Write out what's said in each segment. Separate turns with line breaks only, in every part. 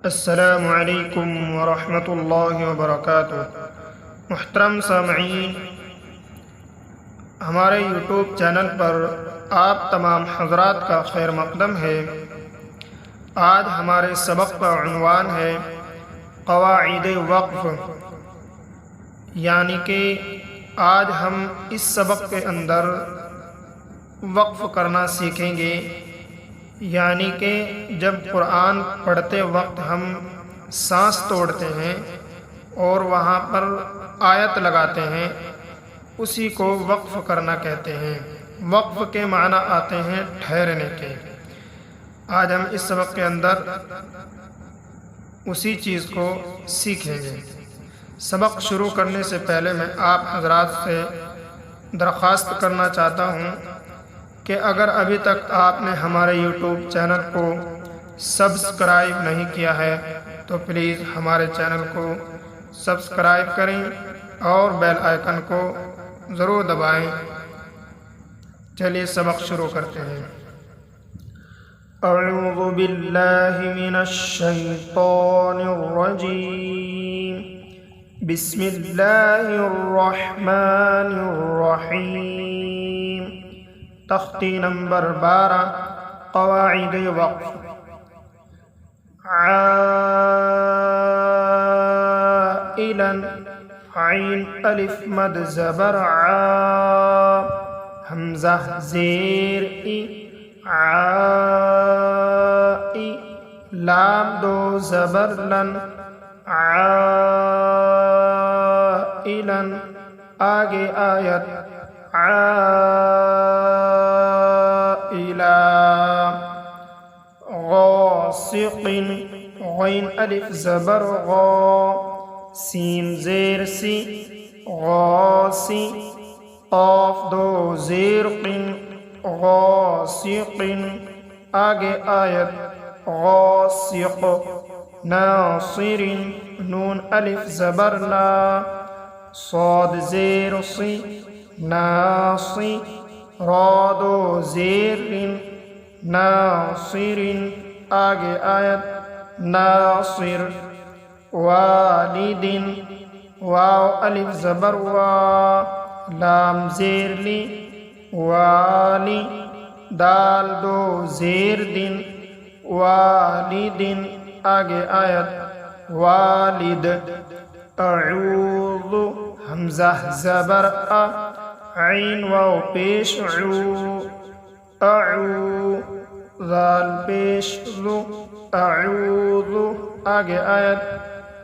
السلام علیکم ورحمۃ اللہ وبرکاتہ۔ محترم سامعین، ہمارے یوٹیوب چینل پر آپ تمام حضرات کا خیر مقدم ہے۔ آج ہمارے سبق کا عنوان ہے قواعد وقف، یعنی کہ آج ہم اس سبق کے اندر وقف کرنا سیکھیں گے، یعنی کہ جب قرآن پڑھتے وقت ہم سانس توڑتے ہیں اور وہاں پر آیت لگاتے ہیں، اسی کو وقف کرنا کہتے ہیں۔ وقف کے معنی آتے ہیں ٹھہرنے کے۔ آج ہم اس سبق کے اندر اسی چیز کو سیکھیں گے۔ سبق شروع کرنے سے پہلے میں آپ حضرات سے درخواست کرنا چاہتا ہوں کہ اگر ابھی تک آپ نے ہمارے یوٹیوب چینل کو سبسکرائب نہیں کیا ہے تو پلیز ہمارے چینل کو سبسکرائب کریں اور بیل آئیکن کو ضرور دبائیں۔ چلیے سبق شروع کرتے ہیں۔ اعوذ باللہ من الشیطان الرجیم، بسم اللہ الرحمن الرحیم۔ تختی نمبر 12، قواعد وقف۔ عائلا، عین الف مد زبر عا، حمزہ زیر ای، عائی، لام دو زبر لن، عائلا، آگے آیت عائلا، غاسق، غین الف زبر غا، سین زیر سی، غاسی، قاف دو زیر قن، غاسق، آگے آیت غاسق، ناصر، نون الف زبر نا، صاد زیر سی، ناصی، را دو زیر ناصر، آگے آیت ناصر، والد، واو الف زبر وا، لام زیر لی، والی، دال دو زیر دن، والد، آگے آیت والد، اعوذ، حمزہ زبر ا، عین واو پیش عو، اعو، ذال پیش ذو، اعوذ، آگے آیت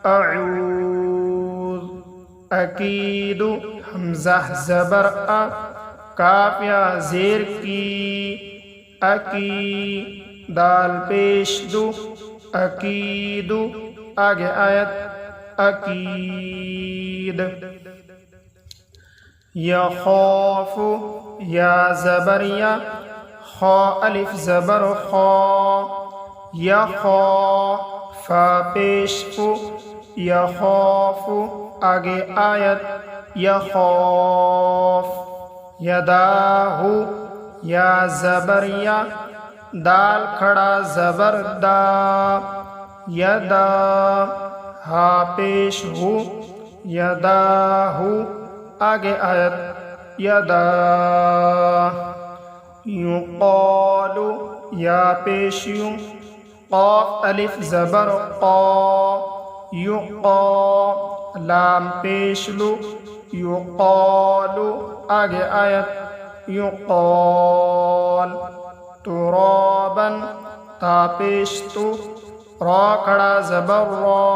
اعوذ، اکید، حمزہ زبر ا، کاف یا زیر کی، اکی، دال پیش دو، اکید، آگے آیت اکید، یخاف، یا زبر یا، خا الف زبر خا، یخا، فا پیش فو، یخاف، آگے آیت یخاف، یداہ، یا زبر یا، دال کھڑا زبر دا، یدا، ہا پیش ہو، یداہ، آگے آیت یدا، یقال، یا پیش یوں، قاف الف زبر قا، یقا، لام پیش لو، یقال، آگے آیت یقال، ترابا، تا پیش تو، را کھڑا زبر را،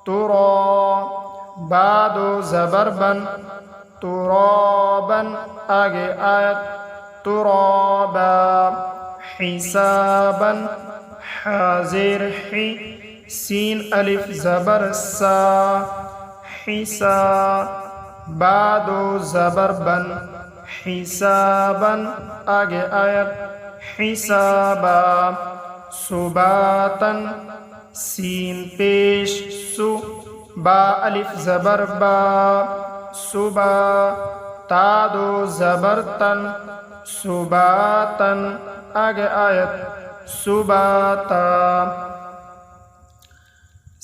ترا، با دو زبر بن، ترابا، آگے آیت ترابا، حسابا، حاضر حی، سین الف زبر سا، حسا، با دو زبر بن، حسابا، آگے آیت حسابا، سباتا، سین پیش سو، با الف زبر با، صبا، تا دو زبر تن، صباتن، آگے آیت سباتا،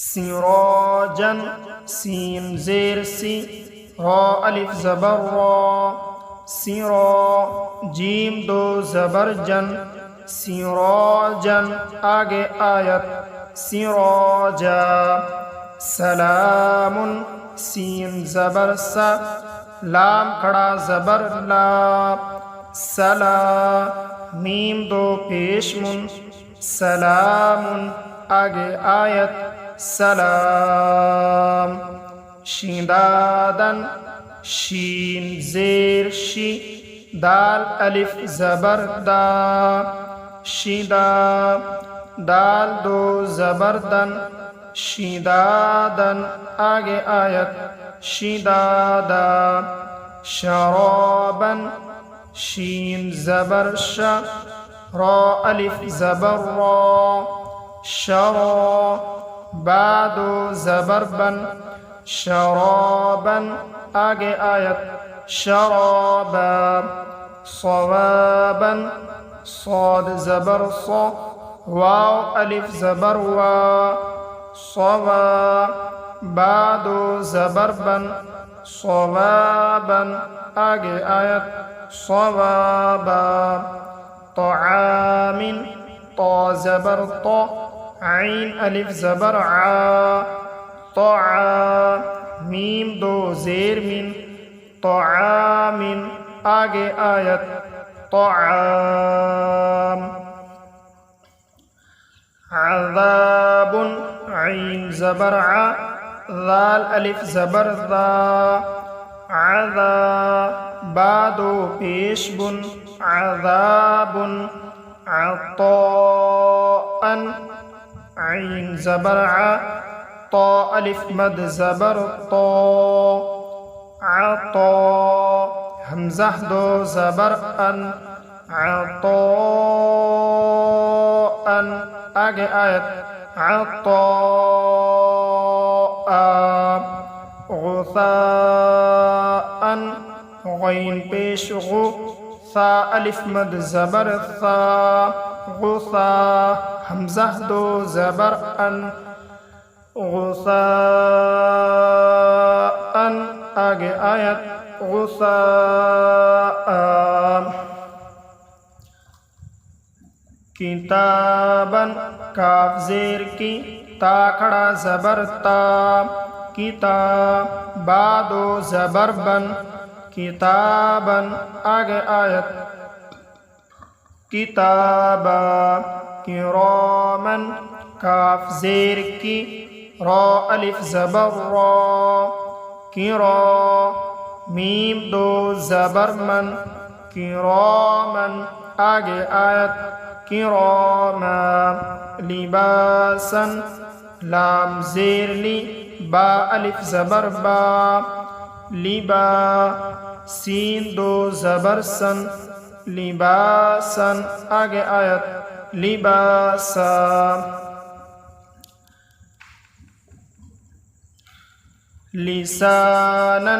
سراجا سین زیر سی را الف زبر را سرا جیم دو زبر جن سراجن آگے آیت سراجا سلام سین زبر سا لام کھڑا زبر لا سلا میم دو پیش من سلام آگے آیت سلام شیندادن شین زیر شی دال الف زبر دا شیدا دال دو زبر دن شیدادن آگے آیت شیدادا شرابن شین زبر شا را الف زبر را شرا بعدو زبر بن شرابن آگے آیت شرابا صوابا صاد زبر صا واو الف زبر وا صوا بعدو زبر بن صوابا آگے آیت صوابا طعام طا زبر طا عین الف زبر عا طعا میم دو زیر من طعام آگے آیت طعام عذاب عین زبر ع ذال الف زبر ذا عذا بعدو پیش بن عذاب عطاء عین زبر ع طا الف مد زبر طا عطا حمزہ دو زبر ان عطاء آگے آیت عطاء غثاء غین پیش غو ثا الف مد زبر ثا غثا حمزہ دو زبر ان غثاء آگے آیت غثاء کتابا کاف زیر کی تا کھڑا زبر تا کتاب بعدو زبر بن کتابا آگے آیت کتابا کراما کاف زیر کی را الف زبر را کرا میم دو زبر من کرامن آگے آیت کراما لباسا لام زیر لی با الف زبر با لبا سین دو زبر سن لباسا آگے آیت لباسا لسانا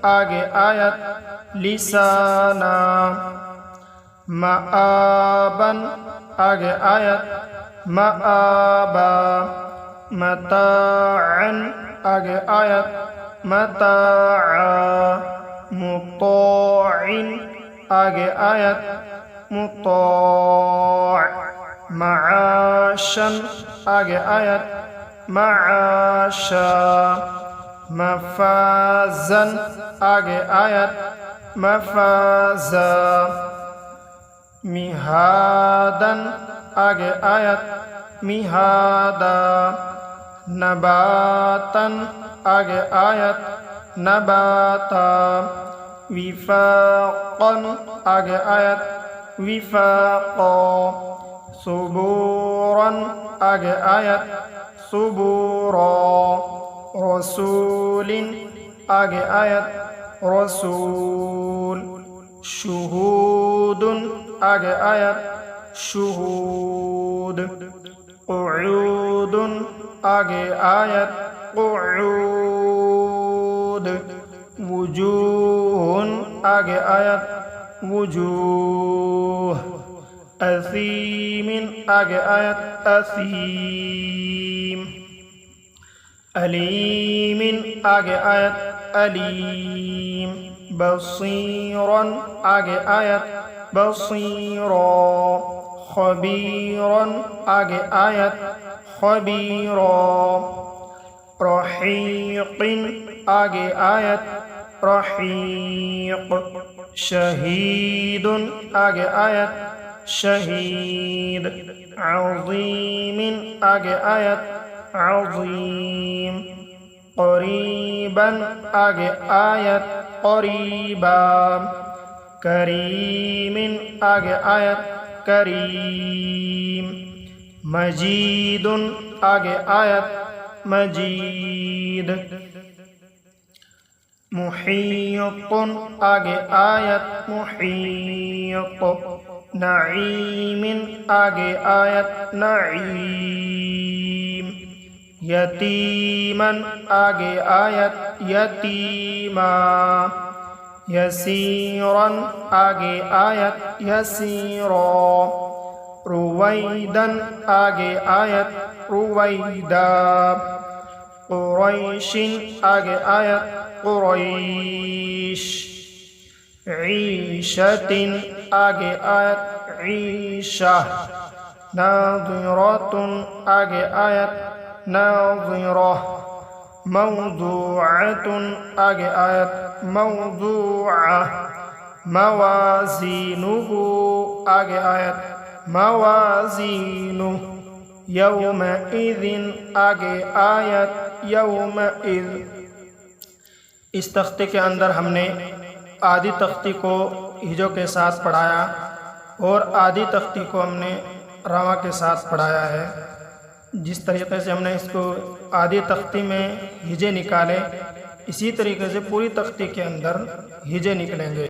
آگے آیت لسانا مآبا آگے آیت مآبا متاعا آگے آیت متاعا مطاع آگے آیت مطاع معاشا آگے آیت معاشا مفازا آگے آیت مفازا مہادا آگے آیت مہادا نباتا آگے آیت نباتا وفاقا آگے آیت وفاقا صبورا آگے آیت صبورا رسول آگے آیت رسول شہود آگے آیت شہود قعود آگے آیت قعود وجوہ آگے آیت وجوہ اثیم آگے آیت اثیم علیم آگے آیت علیم، بصیرا آگے آیت بصیرا، خبیرا آگے آیت خبیرا، رحیق آگے آیت رحیق، شہید آگے آیت شہید، عظیم آگے آیت عظیم، قریبا آگے آیت قریبا، کریم آگے آیت کریم، مجید آگے آیت مجید، محیط آگے آیت محیط، نعیم آگے آیت نعیم، یتیما آگے آیت یتیما، یسیرا آگے آیت یسیرا، رویدا آگے آیت رویدا، قریش آگے آیت قریش، عیشت آگے آیت عیشہ، ناظرۃ آگے آیت ناظرہ، موضوعۃ آگے آیت موضوعہ، موازینہ آگے آیت موازینہ، یومئذ آگے آیت یومئذ۔ اس تختے کے اندر ہم نے آدھی تختی کو ہجو کے ساتھ پڑھایا اور آدھی تختی کو ہم نے رواں کے ساتھ پڑھایا ہے۔ جس طریقے سے ہم نے اس کو آدھی تختی میں ہجے نکالے، اسی طریقے سے پوری تختی کے اندر ہجے نکلیں گے۔